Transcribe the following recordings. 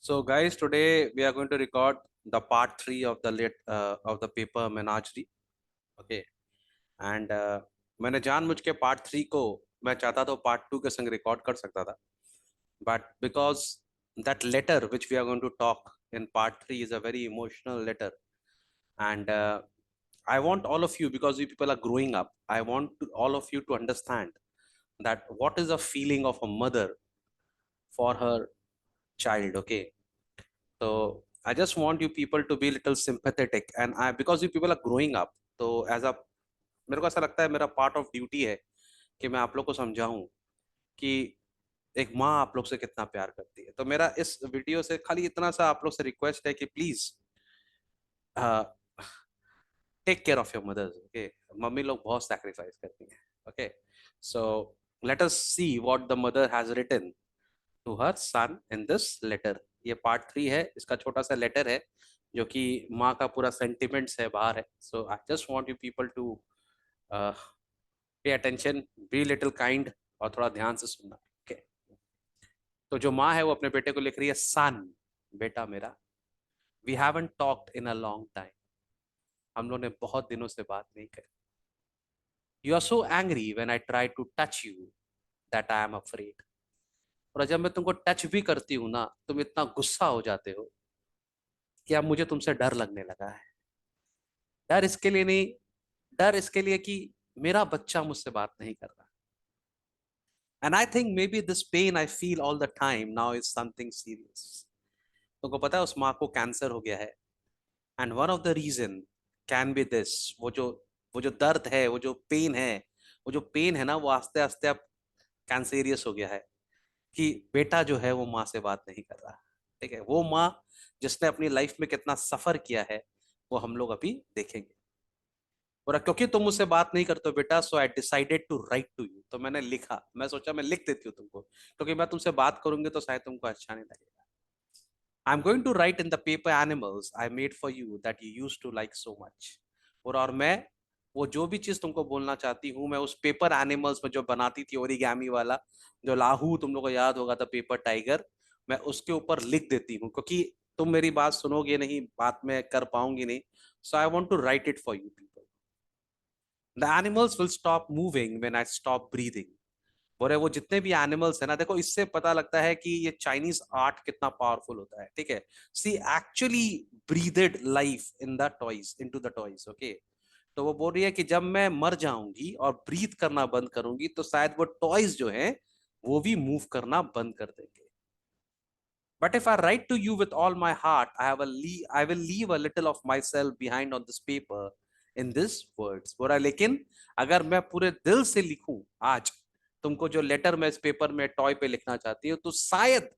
So, guys, today we are going to record the part three of the paper Menagerie. Okay, and मैंने जानबूझ के part three को मैं चाहता तो पार्ट टू के संग रिकॉर्ड कर सकता था, but because that letter which we are going to talk in part three is a very emotional letter, and I want all of you, because you people are growing up, I want all of you to understand that what is the feeling of a mother for her child. Okay, so I just want you people to be little sympathetic, and I, because you people are growing up, तो as a मेरे को ऐसा लगता है मेरा part of duty है कि मैं आप लोग को समझाऊं कि एक माँ आप लोग से कितना प्यार करती है। तो मेरा इस वीडियो से खाली इतना सा आप लोग से रिक्वेस्ट है कि please take care of your mothers. Okay, mummy लोग बहुत सैक्रिफाइस करती हैं। Okay, so let us see what the mother has written to her son in this letter. ये पार्ट थ्री है, इसका छोटा सा लेटर है जो कि माँ का पूरा सेंटिमेंट्स है बाहर है। So I just want you people to pay attention, be little kind, और थोड़ा ध्यान से सुनना। ओके, तो जो माँ है वो अपने बेटे को लिख रही है, सन, बेटा मेरा, we haven't talked in a long time, हम लोगों ने बहुत दिनों से बात नहीं करी। You are so angry when I try to touch you that I am afraid. और जब मैं तुमको टच भी करती हूँ ना, तुम इतना गुस्सा हो जाते हो कि अब मुझे तुमसे डर लगने लगा है। डर इसके लिए नहीं, डर इसके लिए कि मेरा बच्चा मुझसे बात नहीं कर रहा। And I think maybe this pain I feel all the time now is something serious. तुमको पता है उस माँ को कैंसर हो गया है, and one of the reason can be this. वो जो दर्द है, वो जो पेन है ना, वो आस्ते आस्ते अब कैंसेरियस हो गया है कि बेटा जो है वो माँ से बात नहीं कर रहा। ठीक है, वो माँ जिसने अपनी लाइफ में कितना सफर किया है वो हम लोग अभी देखेंगे। और क्योंकि तुम मुझसे बात नहीं करते हो बेटा, so I decided to write to you. तो मैंने लिखा, मैं सोचा मैं लिख देती हूँ तुमको, क्योंकि मैं तुमसे बात करूंगी तो शायद तुमको अच्छा नहीं लगेगा। I am going to write in the paper animals I made for you that you use to like so much. और मैं वो जो भी चीज तुमको बोलना चाहती हूँ, मैं उस पेपर एनिमल्स में जो बनाती थी ओरिगैमी वाला, जो लाहू तुम लोग को याद होगा था, पेपर टाइगर, मैं उसके ऊपर लिख देती हूँ, क्योंकि तुम मेरी बात सुनोगे नहीं, बात में कर पाऊंगी नहीं। So I want to write it for you people. The animals will stop moving when I stop breathing. बोले वो जितने भी एनिमल्स है ना, देखो इससे पता लगता है कि ये चाइनीज आर्ट कितना पावरफुल होता है। ठीक है, she actually breathed life in the toys, into the toys. Okay, तो वो बोल रही है कि जब मैं मर जाऊंगी और ब्रीथ करना बंद करूंगी तो शायद वो टॉयज जो है वो भी मूव करना बंद कर देंगे। But if I write to you with all my heart, I will leave a little of my self behind on this paper in this words. बोला लेकिन अगर मैं पूरे दिल से लिखूं आज तुमको जो लेटर मैं इस पेपर में टॉय पे लिखना चाहती हूँ, तो शायद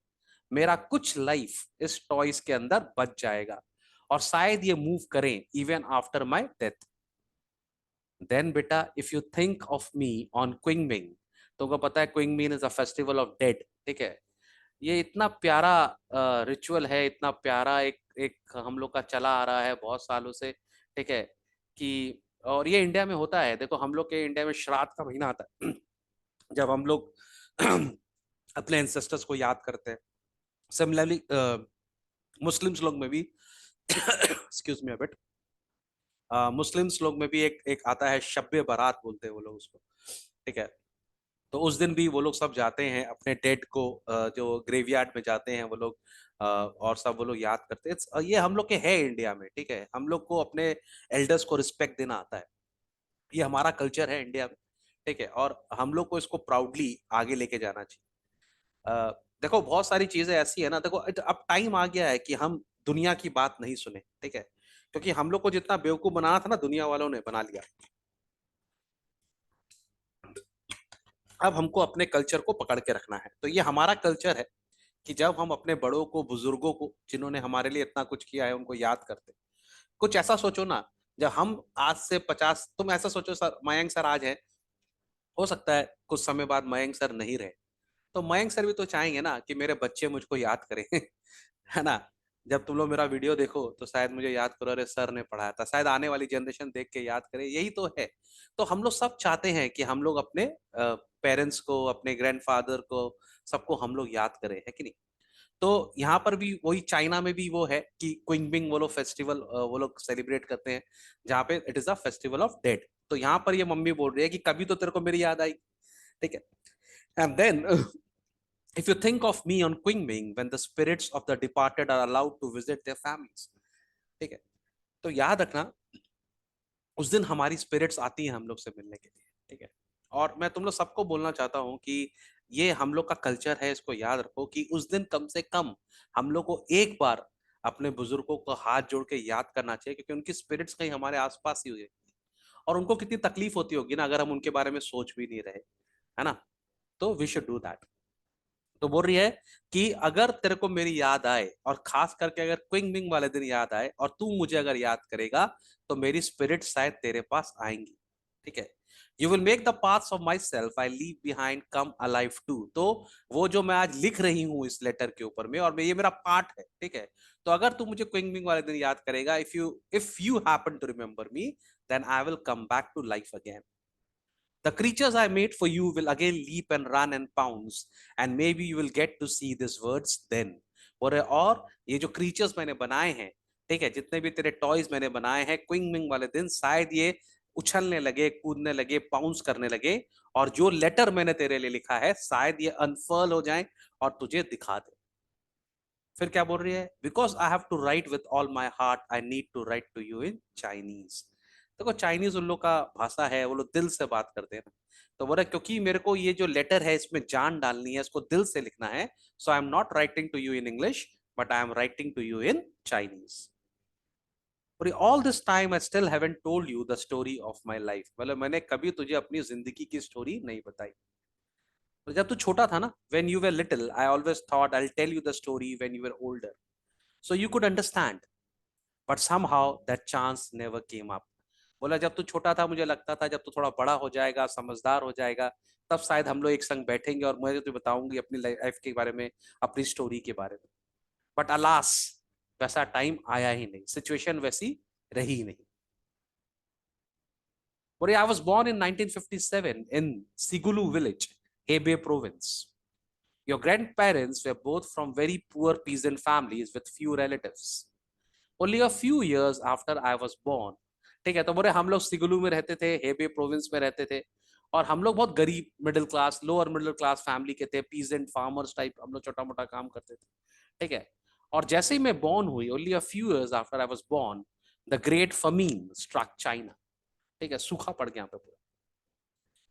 मेरा कुछ लाइफ इस टॉयज के अंदर बच जाएगा, और शायद ये मूव करें even after my death. Then बेटा if you think of me on Qingming, तुमको पता है Qingming is a festival of dead. ठीक है, ये इतना प्यारा रिचुअल है, इतना प्यारा एक एक हम लोग का चला आ रहा है बहुत सालों से। ठीक है, कि और ये इंडिया में होता है। देखो हम लोग के इंडिया में श्राद्ध का महीना आता है जब हम लोग अपने एंसेस्टर्स को याद करते हैं। सिमिलरली मुस्लिम्स लोग में भी एक्सक्यूज मी अ, मुस्लिम्स लोग में भी एक एक आता है, शब्बे बारात बोलते हैं वो लोग उसको। ठीक है, तो उस दिन भी वो लोग सब जाते हैं अपने डेड को, जो ग्रेवयार्ड में जाते हैं वो लोग, और सब वो लोग याद करते हैं। ये हम लोग के है इंडिया में। ठीक है, हम लोग को अपने एल्डर्स को रिस्पेक्ट देना आता है, ये हमारा कल्चर है इंडिया में। ठीक है, और हम लोग को इसको प्राउडली आगे लेके जाना चाहिए। देखो बहुत सारी चीजें ऐसी है ना, देखो अब टाइम आ गया है कि हम दुनिया की बात नहीं सुने। ठीक है, क्योंकि हम लोग को जितना बेवकूफ बनाना था ना, दुनिया वालों ने बना लिया। अब हमको अपने कल्चर को पकड़ के रखना है। तो ये हमारा कल्चर है कि जब हम अपने बड़ों को, बुजुर्गों को, जिन्होंने हमारे लिए इतना कुछ किया है, उनको याद करते हैं। कुछ ऐसा सोचो ना, जब हम आज से 50, तुम ऐसा सोचो सर, मयंक सर आज है, हो सकता है कुछ समय बाद मयंक सर नहीं रहे, तो मयंक सर भी तो चाहेंगे ना कि मेरे बच्चे मुझको याद करें है ना। जब तुम लोग मेरा वीडियो देखो तो शायद मुझे याद करो, अरे सर ने पढ़ाया था, शायद आने वाली जनरेशन देख के याद करे, यही तो है। तो हम लोग सब चाहते हैं कि हम लोग अपने पेरेंट्स को, अपने ग्रैंडफादर को, सबको हम लोग याद करें, है कि नहीं। तो यहाँ पर भी वही चाइना में भी वो है कि क्विंगबिंग वो लोग फेस्टिवल वो लोग सेलिब्रेट करते हैं जहाँ पे it is a festival of dead. तो यहाँ पर ये मम्मी बोल रही है कि कभी तो तेरे को मेरी याद आई, ठीक है। And then if you think of me on Qingming when the spirits of the departed are allowed to visit their families, ठीक है। तो याद रखना उस दिन हमारी स्पिरिट्स आती हैं हम लोग से मिलने के लिए, ठीक है। और मैं तुम लोग सबको बोलना चाहता हूँ कि ये हम लोग का कल्चर है, इसको याद रखो कि उस दिन कम से कम हम लोग को एक बार अपने बुजुर्गों को हाथ जोड़ के याद करना चाहिए, क्योंकि उनकी स्पिरिट्स कहीं हमारे आसपास ही हुई, और उनको कितनी तकलीफ होती होगी ना अगर हम उनके बारे में सोच भी नहीं रहे, है ना। तो वी शुड डू दैट। तो बोल रही है कि अगर तेरे को मेरी याद आए, और खास करके अगर क्विंग मिंग वाले दिन याद आए और तू मुझे अगर याद करेगा, तो मेरी स्पिरिट शायद तेरे पास आएंगी, ठीक है। You will make the paths of my self I leave behind come alive too. तो वो जो मैं आज लिख रही हूँ इस लेटर के ऊपर में, और ये मेरा पार्ट है, ठीक है। तो अगर तू मुझे क्विंग मिंग वाले दिन याद करेगा, if you happen to remember me, then I will come back to life again. The creatures I made for you will again leap and run and pounce, and maybe you will get to see these words then. और ये जो creatures मैंने बनाए हैं, ठीक है, जितने भी तेरे टॉयज मैंने बनाए हैं क्विंग मिंग वाले दिन, शायद ये उछलने लगे, कूदने लगे, पाउंस करने लगे, और जो लेटर मैंने तेरे लिए लिखा है शायद ये अनफर्ल हो जाए और तुझे दिखा दे। फिर क्या बोल रही है, because I have to write with all my heart I need to write to you in Chinese. देखो चाइनीज उन लोग का भाषा है, वो लोग दिल से बात करते हैं ना। तो बोला क्योंकि मेरे को ये जो लेटर है इसमें जान डालनी है, इसको दिल से लिखना है, so I am not writing to you in English but I am writing to you in Chinese. All this time I still haven't told you the story of my life. मतलब मैंने कभी तुझे अपनी जिंदगी की स्टोरी नहीं बताई। तो जब तू छोटा था ना, when you were little I always thought I'll tell you the story when you were older so you could understand, but somehow that chance never came up। बोला जब तू छोटा था मुझे लगता था जब तू थोड़ा बड़ा हो जाएगा, समझदार हो जाएगा, तब शायद हम लोग एक संग बैठेंगे और मैं तुझे बताऊंगी अपनी लाइफ के बारे में, अपनी स्टोरी के बारे में। बट अलास वैसा टाइम आया ही नहीं, सिचुएशन वैसी रही ही नहीं। बोले I was born in 1957 in Sigulu village, Hebei province. Your grandparents were both from very poor peasant families with few relatives. Only a few years after I was born, ठीक है। तो बोले हम लोग सिगुलू में रहते थे, हेबे प्रोविंस में रहते थे, और हम लोग बहुत गरीब middle class, lower middle class family के थे, पीजेंट फार्मर्स टाइप, हम लोग छोटा मोटा काम करते थे, ठीक है। और जैसे ही मैं बॉर्न हुई, only a few years after I was born, the great famine struck China, ठीक है, सूखा पड़ गया यहाँ पे पूरा,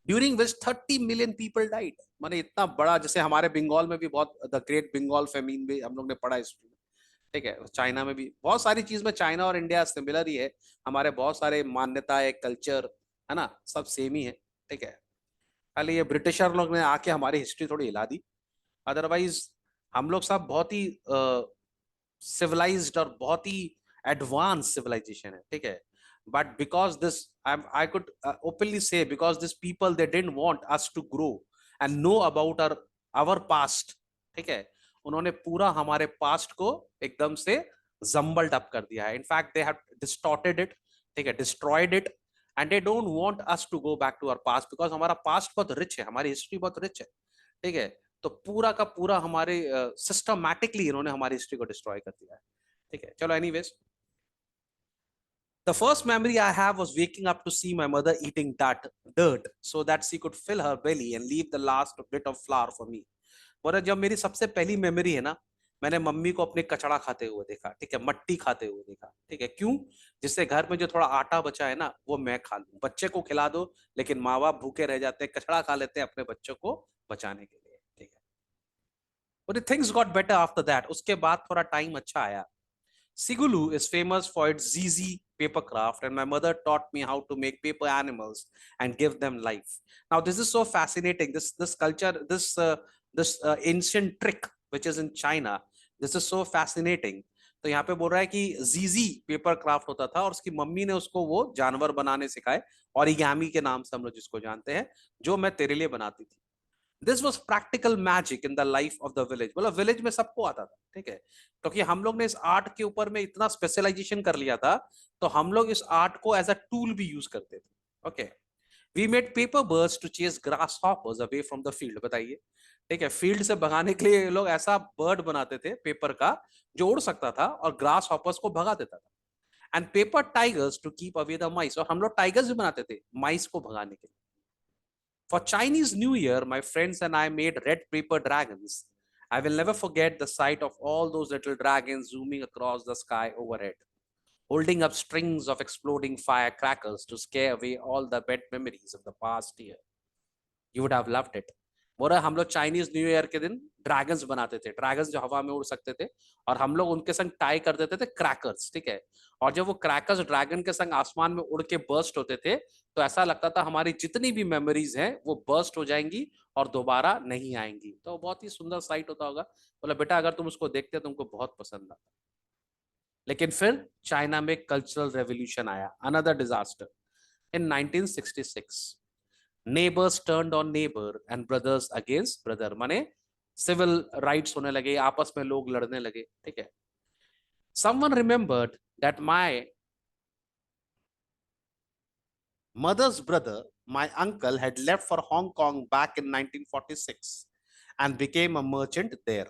during which 30 million people died. माने इतना बड़ा, जैसे हमारे बंगाल में भी बहुत द ग्रेट बंगाल फेमीन भी हम लोग ने पढ़ा हिस्ट्री में, ठीक है। चाइना में भी बहुत सारी चीज में चाइना और इंडिया सिमिलर ही है, हमारे बहुत सारे मान्यता है, कल्चर है ना, सब सेम ही है, ठीक है। खाली ये ब्रिटिशर लोग ने आके हमारी हिस्ट्री थोड़ी हिला दी, अदरवाइज हम लोग सब बहुत ही सिविलाइज्ड और बहुत ही एडवांस सिविलाइजेशन है, ठीक है। But because this I could openly say, because this people they didn't want us to grow and know about our past, ठीक है। उन्होंने पूरा हमारे पास्ट को एकदम से जम्बल्ड अप कर दिया है। In fact they have distorted it, ठीक है, destroyed it, and they don't want us to go back to our past, because हमारा पास्ट बहुत रिच है, हमारी हिस्ट्री बहुत रिच है, ठीक है। तो पूरा का पूरा हमारे सिस्टमैटिकली इन्होंने हमारी हिस्ट्री को डिस्ट्रॉय कर दिया है, ठीक है। चलो anyways, the first memory I have was waking up to see my mother eating dirt so that she could fill her belly and leave the last bit of flour for me। और जब मेरी सबसे पहली memory है ना, मैंने mummy को अपने कचड़ा खाते हुए देखा, ठीक है, मट्टी खाते हुए देखा, ठीक है। क्यों? जिससे घर में जो थोड़ा आटा बचा है ना वो मैं खा लूं, बच्चे को खिला दो, लेकिन माँ बाप भूखे रह जाते हैं, कचड़ा खा लेते हैं अपने बच्चों को बचाने के लिए, ठीक है। और things got better after that, उसके बाद थोड़ा टाइम अच्छा आया। Sigulu is famous for its ZZ paper craft, and my mother taught me how to make paper animals and give them life. Now, this is so fascinating. This culture, this ancient trick which is in China, this is so fascinating. तो यहाँ पे बोल रहा है कि जीजी paper craft होता था और उसकी मम्मी ने उसको वो जानवर बनाने सिखाए, ओरिगामी के नाम से हम लोग जिसको जानते हैं, जो मैं तेरे लिए बनाती थी। This was practical magic in the life of the village. बोला विलेज में सबको आता था, ठीक है, क्योंकि हम लोग ने इस आर्ट के ऊपर में इतना स्पेशलाइजेशन कर लिया था, तो हम लोग इस आर्ट को एज अ टूल भी यूज करते थे। Okay, we made paper birds to chase grasshoppers away from the field. बताइए, ठीक है, फील्ड से भगाने के लिए ये लोग ऐसा बर्ड बनाते थे पेपर का जो उड़ सकता था और ग्रास हॉपर्स को भगा देता था, and paper tigers to keep away the mice, और हम लोग टाइगर्स भी बनाते थे माइस को भगाने के लिए। For Chinese New Year, my friends and I made red paper dragons. I will never forget the sight of all those little dragons zooming across the sky overhead, holding up strings of exploding firecrackers to scare away all the bad memories of the past year. You would have loved it. बोल रहा हम लोग Chinese new year के दिन dragons बनाते थे, dragons जो हवा में उड़ सकते थे, और हम लोग उनके संग टाई कर देते थे क्रैकर्स, ठीक है। और जब वो क्रैकर्स ड्रैगन के संग आसमान में उड़ के बर्स्ट होते थे, तो ऐसा लगता था हमारी जितनी भी मेमोरीज हैं वो बर्स्ट हो जाएंगी और दोबारा नहीं आएंगी। तो बहुत ही सुंदर साइट होता होगा। बोला बेटा अगर तुम उसको देखते तुमको बहुत पसंद आता। लेकिन फिर चाइना में कल्चरल रेवोल्यूशन आया, another disaster in 1966। Neighbours turned on neighbour and brothers against brother, माने सिविल राइट्स होने लगे, आपस में लोग लड़ने लगे, ठीक है। Someone remembered that my mother's brother, my uncle, had left for Hong Kong back in 1946 and became a merchant there.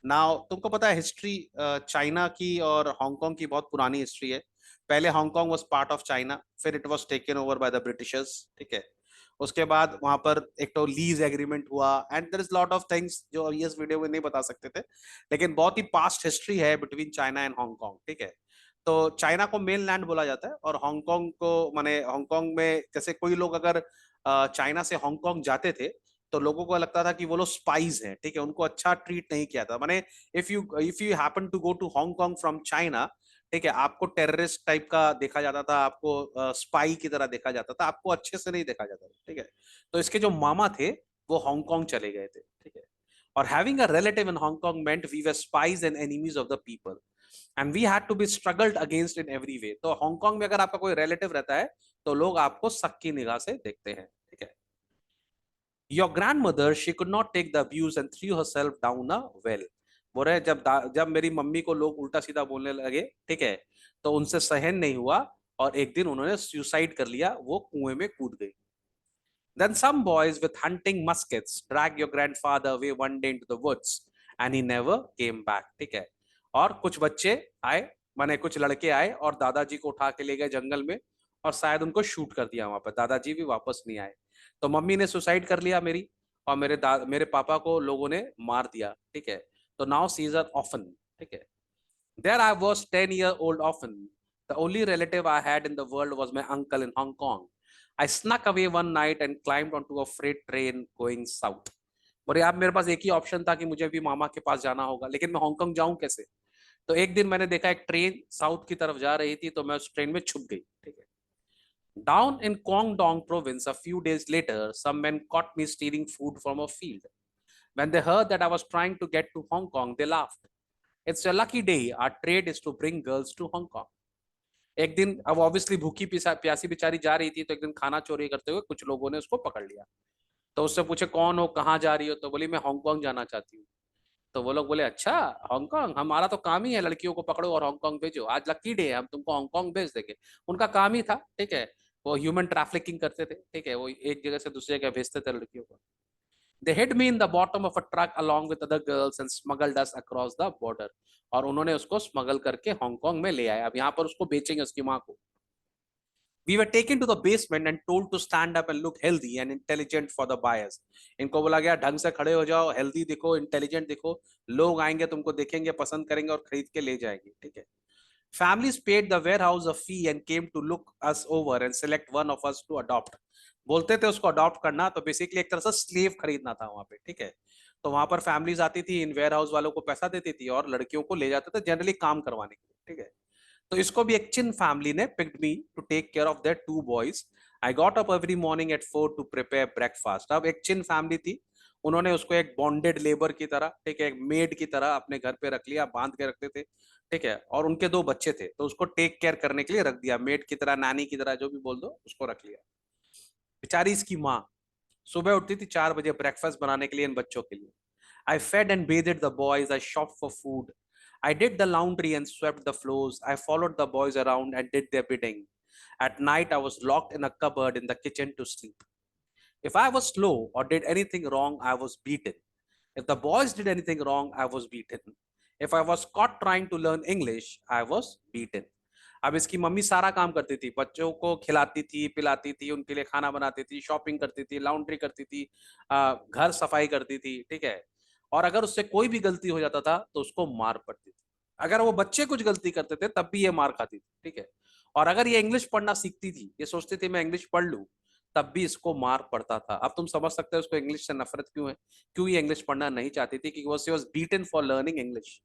Now तुमको पता है हिस्ट्री चाइना की और हांगकांग की बहुत पुरानी हिस्ट्री है। पहले Hong Kong was part of China, फिर it was taken over by the Britishers, ठीक है। उसके बाद वहां पर एक तो लीज एग्रीमेंट हुआ, and there is lot of things जो अभी इस वीडियो में नहीं बता सकते थे, लेकिन बहुत ही पास्ट हिस्ट्री है बिटवीन चाइना एंड हांगकांग, ठीक है। तो चाइना को मेन लैंड बोला जाता है, और हांगकांग को, माने हांगकांग में जैसे कोई लोग अगर चाइना से हांगकांग जाते थे तो लोगों को लगता था कि वो लोग स्पाइज हैं, ठीक है, उनको अच्छा ट्रीट नहीं किया था। माने if you happen to go to Hong Kong from China, ठीक है, आपको टेररिस्ट टाइप का देखा जाता था, आपको स्पाई की तरह देखा जाता था, आपको अच्छे से नहीं देखा जाता था, ठीक है। तो इसके जो मामा थे वो हांगकांग चले गए थे, ठीक है। और having a relative in Hong Kong meant we were spies and enemies of the people, and we had to be struggled against in every way. तो हांगकांग में अगर आपका कोई रिलेटिव रहता है तो लोग आपको शक की निगाह से देखते हैं, ठीक है। Your grandmother, she could not take the abuse and threw herself down a well. बोल रहे जब मेरी मम्मी को लोग उल्टा सीधा बोलने लगे, ठीक है, तो उनसे सहन नहीं हुआ और एक दिन उन्होंने सुसाइड कर लिया, वो कुएं में कूद गई। Then some boys with hunting muskets drag your grandfather away one day into the woods and he never came back, ठीक है। और कुछ बच्चे आए, माने कुछ लड़के आए और दादाजी को उठा के ले गए जंगल में, और शायद उनको शूट कर दिया वहां पर, दादाजी भी वापस नहीं आए। तो मम्मी ने सुसाइड कर लिया मेरी, और मेरे पापा को लोगों ने मार दिया, ठीक है। तो now she is an orphan, ठीक है। There I was 10 year old orphan. The only relative I had in the world was my uncle in Hong Kong. I snuck away one night and climbed onto a freight train going south. बोले आप, मेरे पास एक ही option था कि मुझे भी मामा के पास जाना होगा, लेकिन मैं हांगकांग जाऊं कैसे। तो एक दिन मैंने देखा एक ट्रेन साउथ की तरफ जा रही थी, तो मैं उस ट्रेन में छुप गई, ठीक है। Down in Guangdong province, a few days later, some men caught me stealing food from a field. When they heard that I was trying to get to Hong Kong, they laughed. It's a lucky day. Our trade is to bring girls to Hong Kong. एक दिन, अब obviously भूखी प्यासी बेचारी जा रही थी, तो एक दिन खाना चोरी करते हुए कुछ लोगों ने उसको पकड़ लिया। तो उससे पूछे कौन हो, कहाँ जा रही हो, तो बोली मैं हांगकांग जाना चाहती हूँ। तो वो लोग बोले अच्छा हांगकांग, हमारा तो काम ही है लड़कियों को पकड़ो और हांगकांग भेजो, आज लकी डे है, हम तुमको हांगकांग भेज देंगे। उनका काम ही था, ठीक है, वो ह्यूमन ट्रैफिकिंग करते थे, ठीक है, वो एक जगह से दूसरी जगह भेजते थे लड़कियों को। They hid me in the bottom of a truck along with other girls and smuggled us across the border. और उन्होंने उसको स्मगल करके हांगकांग में ले आए, अब यहाँ पर उसको बेचेंगे उसकी माँ को। We were taken to the basement and told to stand up and look healthy and intelligent for the buyers. इनको बोला गया ढंग से खड़े हो जाओ, हेल्दी दिखो, इंटेलिजेंट दिखो, लोग आएंगे तुमको देखेंगे, पसंद करेंगे और खरीद के ले जाएंगे, ठीक है। Families paid the warehouse a fee and came to look us over and select one of us to adopt. बोलते थे उसको अडॉप्ट करना, तो बेसिकली एक तरह से स्लेव खरीदना था वहां पे, ठीक है। तो वहां पर फैमिलीज आती थी, इन वेयर हाउस वालों को पैसा देती थी और लड़कियों को ले जाते थे जनरली काम करवाने के लिए, ठीक है। तो इसको भी एक चिन फैमिली ने picked me to take care of their 2 boys. I got up every morning at 4 to prepare breakfast. अब एक चिन फैमिली थी, उन्होंने उसको एक बॉन्डेड लेबर की तरह, ठीक है, एक मेड की तरह अपने घर पे रख लिया, बांध के रखते थे, ठीक है। और उनके 2 बच्चे थे, तो उसको टेक केयर करने के लिए रख दिया, मेड की तरह, नानी की तरह, जो भी बोल दो, उसको रख लिया। बेचारी इसकी माँ सुबह उठती थी 4 बजे ब्रेकफास्ट बनाने के लिए इन बच्चों के लिए। I fed and bathed the boys. I shopped for food. I did the laundry and swept the floors. I followed the boys around and did their bidding. At night, I was locked in a cupboard in the kitchen to sleep. If I was slow or did anything wrong, I was beaten. If the boys did anything wrong, I was beaten. If I was caught trying to learn English, I was beaten. अब इसकी mummy सारा काम करती थी, बच्चों को खिलाती थी, पिलाती थी, उनके लिए खाना बनाती थी, शॉपिंग करती थी, लॉन्ड्री करती थी, घर सफाई करती थी, ठीक है। और अगर उससे कोई भी गलती हो जाता था तो उसको मार पड़ती थी। अगर वो बच्चे कुछ गलती करते थे तब भी ये मार खाती थी, ठीक है। और अगर ये इंग्लिश पढ़ना सीखती थी, ये सोचती थी मैं इंग्लिश पढ़ लूं, तब भी इसको मार पड़ता था। अब तुम समझ सकते हो उसको इंग्लिश से नफरत क्यों है, क्यों ये इंग्लिश पढ़ना नहीं चाहती थी, क्योंकि she was beaten for learning English.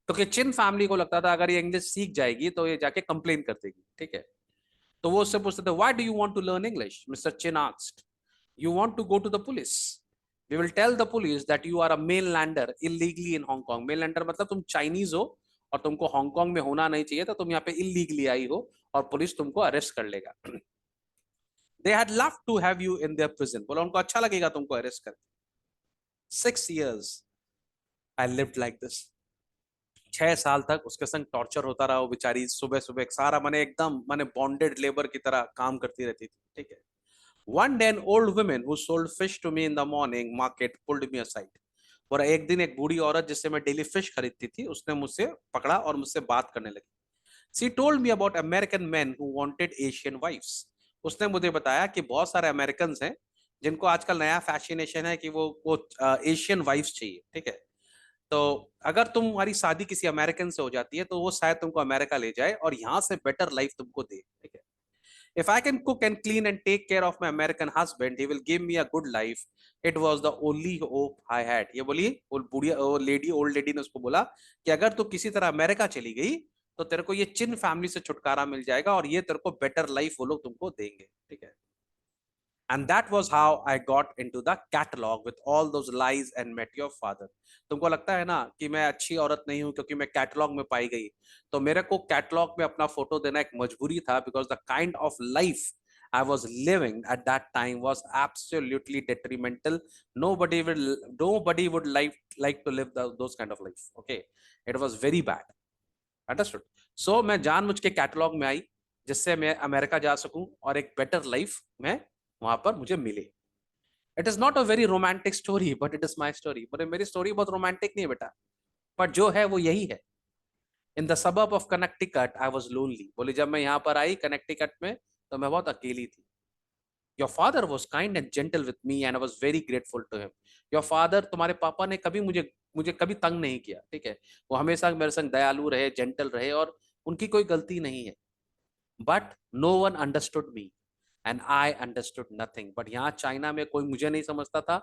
तो कि चिन फैमिली को लगता था अगर ये इंग्लिश सीख जाएगी तो ये जाके कंप्लेन कर देगी, ठीक है। तो वो उससे पूछते थे, why do you want to learn English? Mister Chin asked, you want to go to the police? We will tell the police that you are a mainlander illegally in Hong Kong. Mainlander मतलब तुम Chinese हो और तुमको Hong Kong में होना नहीं चाहिए था, तुम यहाँ पे इलीगली आई हो और पुलिस तुमको अरेस्ट कर लेगा। They had love to have you in their prison, बोला उनको अच्छा लगेगा तुमको अरेस्ट कर। 6 years I lived like this. 6 साल तक उसके संग टॉर्चर होता रहा। वो बेचारी सुबह सुबह सारा माने एकदम माने बॉन्डेड लेबर की तरह काम करती रहती थी, ठीक है। One day, an old woman who sold fish to me in the morning market pulled me aside. और एक दिन एक बूढ़ी औरत जिससे मैं डेली फिश खरीदती थी, उसने मुझसे पकड़ा और मुझसे बात करने लगी। She told me about American men who wanted Asian wives. उसने मुझे बताया कि बहुत सारे अमेरिकन हैं जिनको आजकल नया फैसिनेशन है कि वो एशियन वाइफ्स चाहिए, ठीक है। तो अगर तुम्हारी शादी किसी अमेरिकन से हो जाती है तो वो शायद तुमको अमेरिका ले जाए और यहाँ से बेटर लाइफ तुमको दे, ठीक है। If I can cook and clean and take care of my American husband, he will give me a good life. It was the only hope I had. ये बोली वो बुढ़िया वो लेडी ओल्ड लेडी ने उसको बोला कि अगर तू किसी तरह अमेरिका चली गई तो तेरे को ये चिन फैमिली से छुटकारा मिल जाएगा और ये तेरे को बेटर लाइफ वो लोग तुमको देंगे, ठीक है। And that was how I got into the catalog with all those lies and met your father. तुमको लगता है ना कि मैं अच्छी औरत नहीं हूं क्योंकि मैं कैटलॉग में पाई गई, तो मेरे को कैटलॉग में अपना फोटो देना एक मजबूरी था, because the kind of life I was living at that time was absolutely detrimental. Nobody would like to live those kind of life. Okay, it was very bad. Understood? So मैं जानबूझ के catalogue में आई जिससे मैं America जा सकूं और एक बेटर लाइफ में वहां पर मुझे मिले। It is not a very romantic story but it is my story. बोले मेरी स्टोरी बहुत रोमांटिक नहीं है बेटा, पर जो है वो यही है। इन द सबब of Connecticut I was lonely. बोले जब मैं यहाँ पर आई कनेक्टिकट में तो मैं बहुत अकेली थी। Your father was kind and gentle with me and I was very grateful to him. Your father, तुम्हारे पापा ने कभी मुझे मुझे कभी तंग नहीं किया, ठीक है। वो हमेशा मेरे संग दयालु रहे, जेंटल रहे और उनकी कोई गलती नहीं है। But no one understood me and I understood nothing. But यहाँ चाइना में कोई मुझे नहीं समझता था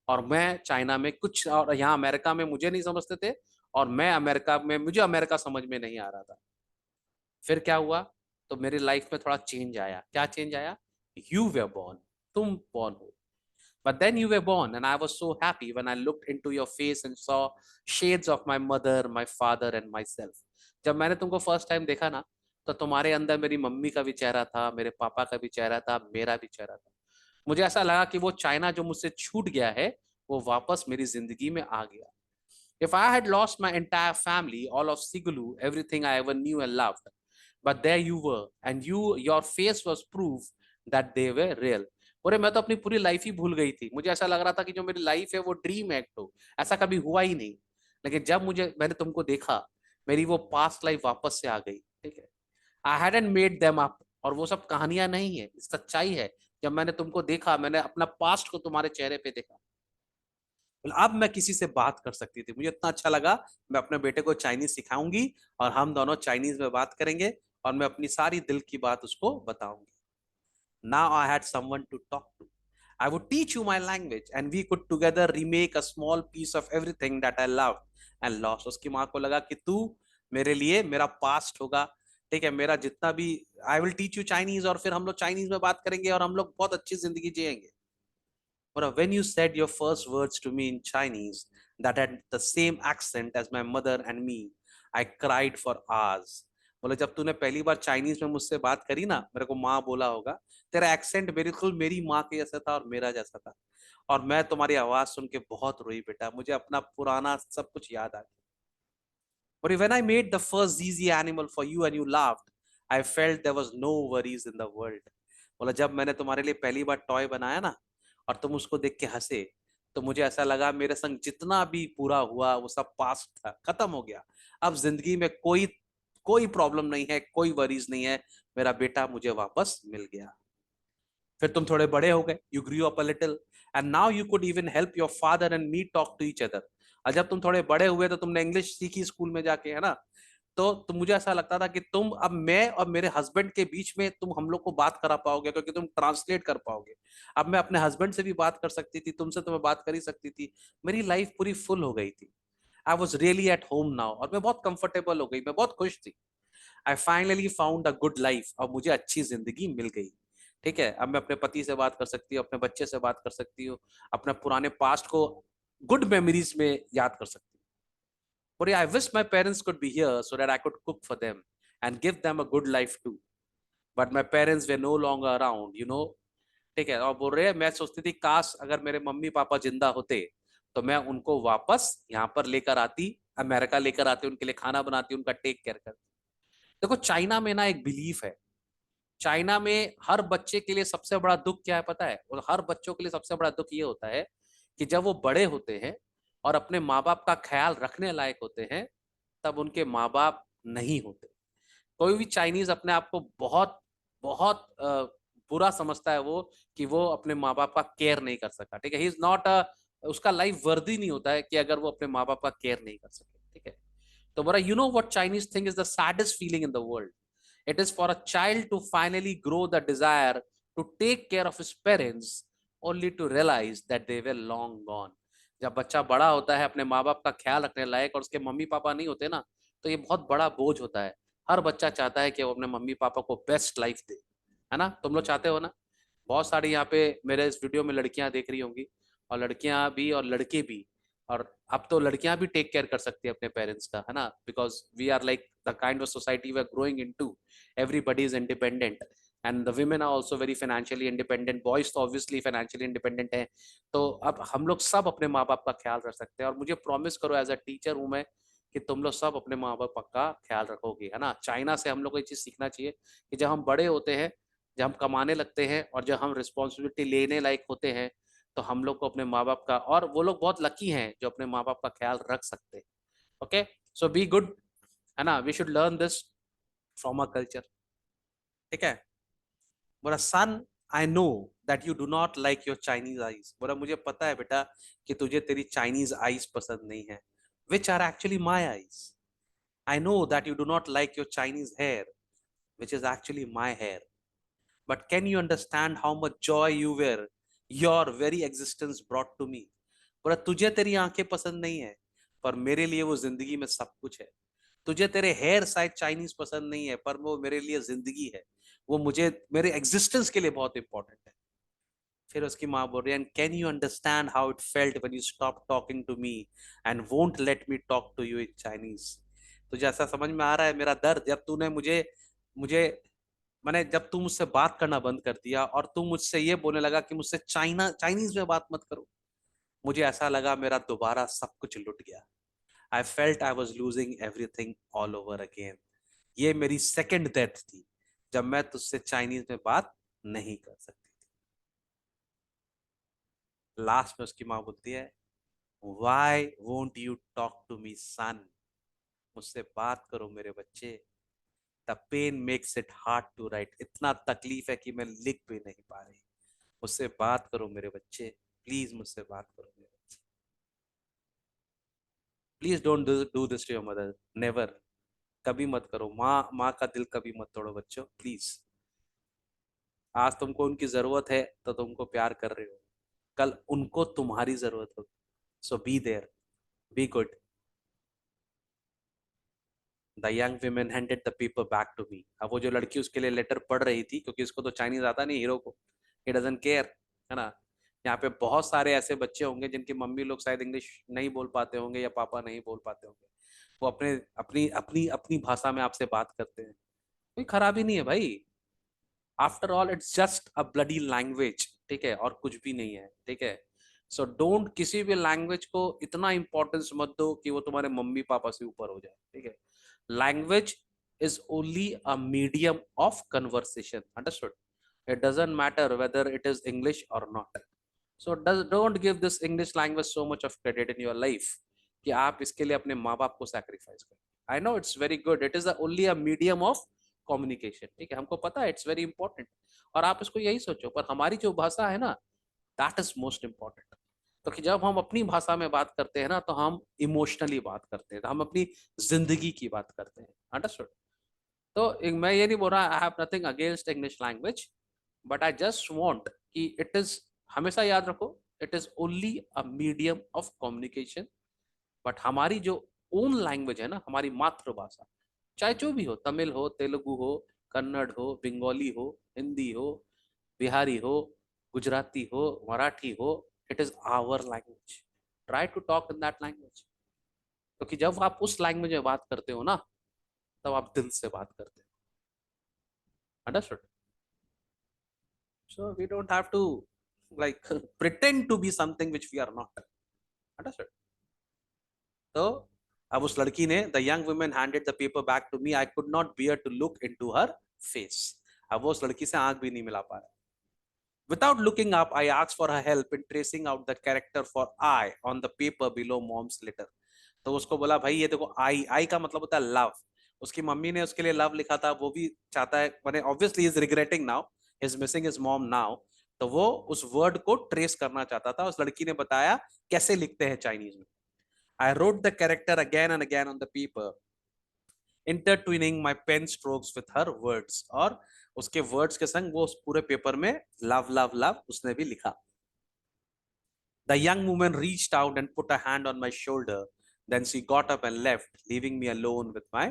और मैं चाइना में कुछ, और यहाँ अमेरिका में मुझे नहीं समझते थे और मैं अमेरिका में, मुझे अमेरिका समझ में नहीं आ रहा था। फिर क्या हुआ, तो मेरी लाइफ में थोड़ा चेंज आया। क्या चेंज आया? यू वे बॉर्न, तुम बॉर्न हो। But then you were born, and I was so happy when I looked into your face and saw shades of my mother, my father, and myself. जब मैंने तुमको first time देखा ना, तो तुम्हारे अंदर मेरी मम्मी का भी चेहरा था, मेरे पापा का भी चेहरा था, मेरा भी चेहरा था। मुझे ऐसा लगा कि वो चाइना जो मुझसे छूट गया है वो वापस मेरी जिंदगी में आ गया। If I had lost my entire family, all of Sigulu, everything I ever knew and loved, but there you were, and your face was proof that they were real. बोले मैं तो अपनी पूरी लाइफ ही भूल गई थी। मुझे ऐसा लग रहा था कि जो मेरी लाइफ है वो ड्रीम एक्ट हो, ऐसा कभी हुआ ही नहीं। लेकिन जब मैंने तुमको देखा, मेरी वो पास्ट लाइफ वापस से आ गई, ठीक है। I hadn't made them up, और वो सब कहानियां नहीं है, सच्चाई है। जब मैंने तुमको देखा, मैंने अपना पास्ट को तुम्हारे चेहरे पे देखा। अब मैं किसी से बात कर सकती थी। मुझे इतना अच्छा लगा, मैं अपने बेटे को चाइनीज सिखाऊंगी और हम दोनों चाइनीज में बात करेंगे और मैं अपनी सारी दिल की बात उसको बताऊंगी। Now I had someone to talk to. I would teach you my language and we could together remake a small piece of everything that I loved and lost. उसकी माँ को लगा कि तू मेरे लिए मेरा पास्ट होगा, ठीक है, मेरा जितना भी। I will teach you Chinese और फिर हम लोग चाइनीज में बात करेंगे और हम लोग बहुत अच्छी जिंदगी जिएंगे। But when you said your first words to me in Chinese that had the same accent as my mother and me, I cried for hours. बोले जब तूने पहली बार चाइनीज में मुझसे बात करी ना, मेरे को माँ बोला होगा, तेरा एक्सेंट बिल्कुल मेरी माँ के जैसा था और मेरा जैसा था, और मैं तुम्हारी आवाज सुन के बहुत रोई बेटा। मुझे अपना पुराना सब कुछ याद आ गया। But when I made the first ZZ animal for you and you laughed, I felt there was no worries in the world. बोला जब मैंने तुम्हारे लिए पहली बार टॉय बनाया ना और तुम उसको देख के हंसे, तो मुझे ऐसा लगा मेरे संग जितना भी पूरा हुआ वो सब पास्ट था, खत्म हो गया। अब जिंदगी में कोई कोई प्रॉब्लम नहीं है, कोई वरीज नहीं है, मेरा बेटा मुझे वापस मिल गया। फिर तुम थोड़े बड़े हो गए, you grew up a little, and now you could even help your father and me talk to each other. और जब तुम थोड़े बड़े हुए तो तुमने इंग्लिश सीखी स्कूल में जाके, है ना। तो मुझे ऐसा लगता था कि तुम अब मैं और मेरे हस्बैंड के बीच में तुम हम लोग को बात करा पाओगे, क्योंकि तुम ट्रांसलेट कर पाओगे। अब मैं अपने हस्बैंड से भी बात कर सकती थी, तुमसे तो मैं बात कर ही सकती थी। मेरी लाइफ पूरी फुल हो गई थी। I was really at home now, और मैं बहुत कंफर्टेबल हो गई, मैं बहुत खुश थी। I finally found a good life, और मुझे अच्छी जिंदगी मिल गई। ठीक है, अब मैं अपने पति से बात कर सकती हूँ, अपने बच्चे से बात कर सकती हूँ, अपने पुराने पास्ट को गुड मेमोरीज में याद कर सकती हूँ। But yeah, I wish my parents could be here so that I could cook for them and give them a good life too. But my parents were no longer around, you know. ठीक है, और बोल रहे हैं मैं सोचती थी काश अगर मेरे मम्मी पापा जिंदा होते तो मैं उनको वापस यहाँ पर लेकर आती, अमेरिका लेकर आती, उनके लिए खाना बनाती, उनका टेक केयर करती। देखो चाइना में ना एक बिलीफ है, चाइना में हर बच्चे के लिए सबसे बड़ा दुख क्या है पता है? और हर बच्चों के लिए सबसे बड़ा दुख ये होता है कि जब वो बड़े होते हैं और अपने माँ बाप का ख्याल रखने लायक होते हैं, तब उनके माँ बाप नहीं होते। कोई भी चाइनीज अपने आप को बहुत बहुत बुरा समझता है वो, कि वो अपने माँ बाप का केयर नहीं कर सका। ठीक है, ही इज नॉट अ, उसका लाइफ वर्दी नहीं होता है कि अगर वो अपने माँ बाप का केयर नहीं कर सके। ठीक है, तो बोला you know what Chinese think is the saddest feeling in the world. It is for a child to finally grow the desire to take care of his parents, only to realize that they were long gone. जब बच्चा बड़ा होता है अपने माँ बाप का ख्याल रखने लायक और उसके मम्मी पापा नहीं होते ना, तो ये बहुत बड़ा बोझ होता है। हर बच्चा चाहता है कि वो अपने मम्मी पापा को बेस्ट लाइफ दे, है ना। तुम लोग चाहते हो ना। बहुत सारी यहाँ पे मेरे इस वीडियो में लड़कियां देख रही होंगी, और लड़कियां भी और लड़के भी। और अब तो लड़कियां भी टेक केयर कर सकती है अपने पेरेंट्स का, है ना, because we are like the kind of society we are growing into. Everybody is independent and the women are also very financially independent, boys तो ऑब्वियसली फाइनेंशियली इंडिपेंडेंट है। तो अब हम लोग सब अपने माँ बाप का ख्याल रख सकते हैं, और मुझे प्रॉमिस करो एज अ टीचर हूं मैं कि तुम लोग सब अपने माँ बाप का ख्याल रखोगे, है ना। चाइना से हम लोग को ये चीज सीखना चाहिए कि जब हम बड़े होते हैं, जब हम कमाने लगते हैं और जब हम रिस्पॉन्सिबिलिटी लेने लायक होते हैं, तो हम लोग को अपने माँ बाप का, और वो लोग बहुत लकी हैं जो अपने माँ बाप का ख्याल रख सकते हैं। ओके, सो बी गुड, है ना, we should learn this from a culture. ठीक है, बोला son I know that you do not like your Chinese eyes. बोला मुझे पता है बेटा कि तुझे तेरी चाइनीज आईज पसंद नहीं है, which are actually my eyes. I know that you do not like your Chinese hair, which is actually my hair. But can you understand how much joy you were, your very existence brought to me? बोला तुझे तेरी आंखें पसंद नहीं है, पर मेरे लिए वो जिंदगी में सब कुछ है। तुझे तेरे हेयर शायद चाइनीज पसंद नहीं है, पर वो मेरे लिए जिंदगी है। वो मुझे मेरे एग्जिस्टेंस के लिए बहुत इंपॉर्टेंट है। फिर उसकी माँ बोल रही है, and can you understand how it felt when you stop talking to me and won't let me talk to you in Chinese. तुझे ऐसा समझ में आ रहा है मेरा दर्द, जब तूने मुझे मुझे मैंने जब तू मुझसे बात करना बंद कर दिया और तू मुझसे ये बोलने लगा कि मुझसे चाइनीज में बात मत करो, मुझे ऐसा लगा मेरा दोबारा सब कुछ लुट गया। I felt I was losing everything all over again. ये मेरी सेकेंड डेथ थी जब मैं तुझसे चाइनीज में बात नहीं कर सकती थी। लास्ट में उसकी माँ बोलती है, why won't you talk to me son. मुझसे बात करो मेरे बच्चे। The pain makes it hard to write. इतना तकलीफ है कि मैं लिख भी नहीं पा रही। मुझसे बात करो मेरे बच्चे, प्लीज मुझसे बात करो मेरे बच्चे। Please don't do this to your mother, never. कभी मत करो, माँ का दिल कभी मत तोड़ो बच्चों, प्लीज। आज तुमको उनकी जरूरत है तो तुमको प्यार कर रहे हो, कल उनको तुम्हारी जरूरत होगी। So be there, be good. The young women handed the paper back to me। अब वो जो लड़की उसके लिए लेटर पढ़ रही थी, क्योंकि उसको तो चाइनीज आता नहीं हीरो को, ही डजंट केयर, है ना। यहाँ पे बहुत सारे ऐसे बच्चे होंगे जिनकी मम्मी लोग शायद इंग्लिश नहीं बोल पाते होंगे या पापा नहीं बोल पाते होंगे, वो अपने अपनी अपनी अपनी भाषा में आपसे बात करते हैं। कोई खराबी नहीं है भाई, after all it's just a bloody language. ठीक है, और कुछ भी नहीं है। ठीक है, सो डोंट किसी भी लैंग्वेज को इतना इंपॉर्टेंस मत दो कि वो तुम्हारे मम्मी पापा से ऊपर हो जाए। ठीक है, language is only a medium of conversation, understood? It doesn't matter whether it is English or not। So don't give this English language so much of credit in your life कि आप इसके लिए अपने माँ बाप को सैक्रिफाइस करें. I know it's very good, it is only a medium of communication. ठीक है, हमको पता है इट्स वेरी इंपॉर्टेंट, और आप इसको यही सोचो, पर हमारी जो भाषा है ना, दैट इज मोस्ट इंपॉर्टेंट. तो कि जब हम अपनी भाषा में बात करते हैं ना, तो हम इमोशनली बात करते हैं, तो हम अपनी जिंदगी की बात करते हैं. अंडरस्टूड? तो मैं ये नहीं बोल रहा I have nothing against English language, but I just want कि इट इज, हमेशा याद रखो, it is only a medium of communication. But हमारी जो ओन लैंग्वेज है ना, हमारी मातृभाषा, चाहे जो भी हो, तमिल हो, तेलुगु हो, कन्नड़ हो, बंगाली हो, हिंदी हो, बिहारी हो, गुजराती हो, मराठी हो, it is our language. Try to talk in that language. क्योंकि जब आप उस लैंग्वेज में बात करते हो ना, तब आप दिल से बात करते हो. Understood? So we don't have to like pretend to be something which we are not. Understood? तो अब उस लड़की ने, the young woman handed the paper back to me, I could not bear to look into her face. अब वो उस लड़की से आंख भी नहीं मिला पा रहा. Without looking up, I asked for her help in tracing out the character for I on the paper below mom's letter. तो उसको बोला, भाई ये देखो, आई, आई का मतलब होता है लव. उसकी मम्मी ने उसके लिए लव लिखा था, वो भी चाहता है, माने obviously is regretting now, is missing his mom now. तो वो उस वर्ड को ट्रेस करना चाहता था. उस लड़की ने बताया कैसे लिखते हैं चाइनीज में. I wrote the character again and again on the paper, intertwining my pen strokes with her words. और उसके वर्ड्स के संग वो उस पूरे पेपर में लव लव लव उसने भी लिखा. The young woman reached out and put a hand on my shoulder. Then she got up and left, leaving me alone with my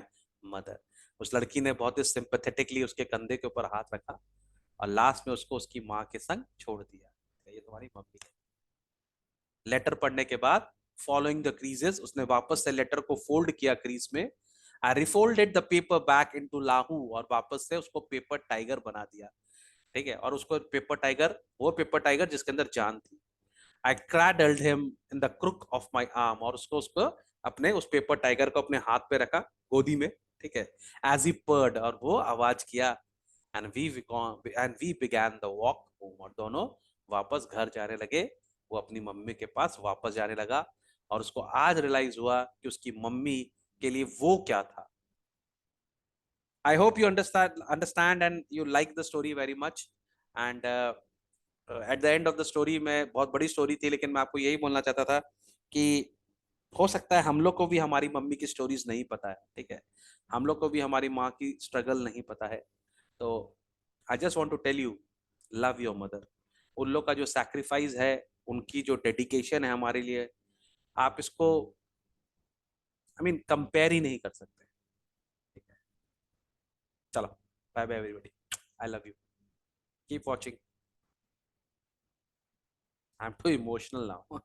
mother. उस लड़की ने बहुत ही सिंपैथेटिकली उसके कंधे के ऊपर हाथ रखा, और लास्ट में उसको उसकी माँ के संग छोड़ दिया. ये तुम्हारी मम्मी है. लेटर पढ़ने के बाद, फॉलोइंग द क्रीजेस, उसने वापस से लेटर को फोल्ड किया क्रीज में. आई रिफोल्डेड द पेपर बैक इनटू लाहू, और वापस से उसको पेपर टाइगर बना दिया. ठीक है, और उसको पेपर टाइगर, वो पेपर टाइगर जिसके अंदर जान थी. I cradled him in the crook of my arm, और उसको अपने उस पेपर टाइगर को अपने हाथ पे रखा, गोदी में. ठीक है, as he purred, और वो आवाज किया. And we began the walk home, और दोनों वापस घर जाने लगे. वो अपनी मम्मी के पास वापस जाने लगा, और उसको आज रियलाइज हुआ कि उसकी मम्मी के लिए वो क्या था. I hope you understand and you like the story very much. And at the end of the story में, बहुत बड़ी स्टोरी थी, लेकिन मैं आपको यही बोलना चाहता था कि हो सकता है हम लोग को भी हमारी मम्मी की स्टोरीज नहीं पता है. ठीक है, हम लोग को भी हमारी माँ की स्ट्रगल नहीं पता है. तो I just want to tell you, love your mother. उन लोग का जो सैक्रिफाइस है, उनकी जो डेडिकेशन है हमारे लिए, आप इसको आई मीन कंपेयर ही नहीं कर सकते. ठीक है, चलो, bye bye everybody, I love you, keep watching. I am too emotional now.